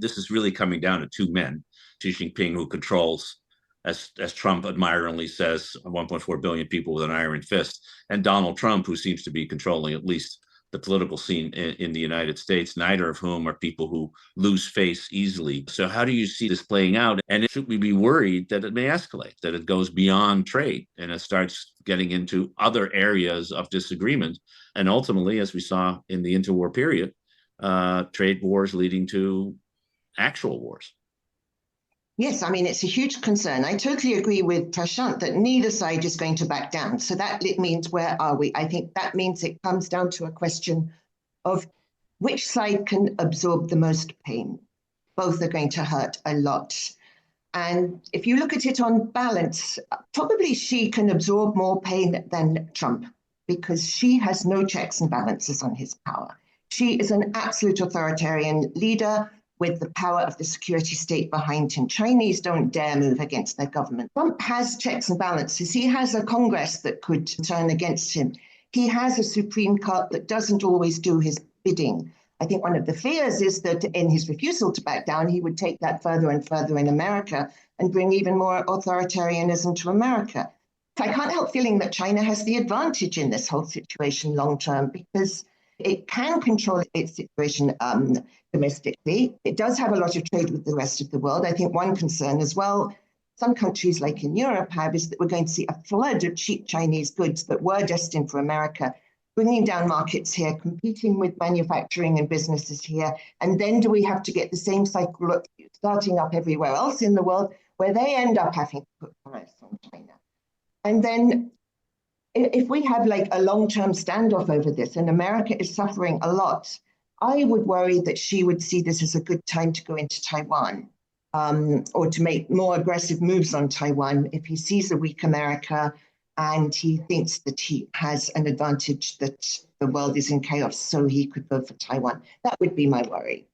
this is really coming down to two men, Xi Jinping, who controls, as Trump admiringly says, 1.4 billion people with an iron fist, and Donald Trump, who seems to be controlling at least the political scene in the United States, neither of whom are people who lose face easily. So how do you see this playing out? And should we be worried that it may escalate, that it goes beyond trade and it starts getting into other areas of disagreement? And ultimately, as we saw in the interwar period, trade wars leading to actual wars. Yes, I mean, it's a huge concern. I totally agree with Prashant that neither side is going to back down. So that means, where are we? I think that means it comes down to a question of which side can absorb the most pain. Both are going to hurt a lot. And if you look at it on balance, probably Xi can absorb more pain than Trump because Xi has no checks and balances on his power. Xi is an absolute authoritarian leader with the power of the security state behind him. Chinese don't dare move against their government. Trump has checks and balances. He has a Congress that could turn against him. He has a Supreme Court that doesn't always do his bidding. I think one of the fears is that in his refusal to back down, he would take that further and further in America and bring even more authoritarianism to America. I can't help feeling that China has the advantage in this whole situation long term because it can control its situation domestically. It does have a lot of trade with the rest of the world. I think one concern as well, some countries like in Europe have, is that we're going to see a flood of cheap Chinese goods that were destined for America, bringing down markets here, competing with manufacturing and businesses here. And then do we have to get the same cycle starting up everywhere else in the world where they end up having to put tariffs on China? And then if we have like a long-term standoff over this and America is suffering a lot, I would worry that Xi would see this as a good time to go into Taiwan or to make more aggressive moves on Taiwan if he sees a weak America and he thinks that he has an advantage that the world is in chaos, so he could go for Taiwan. That would be my worry.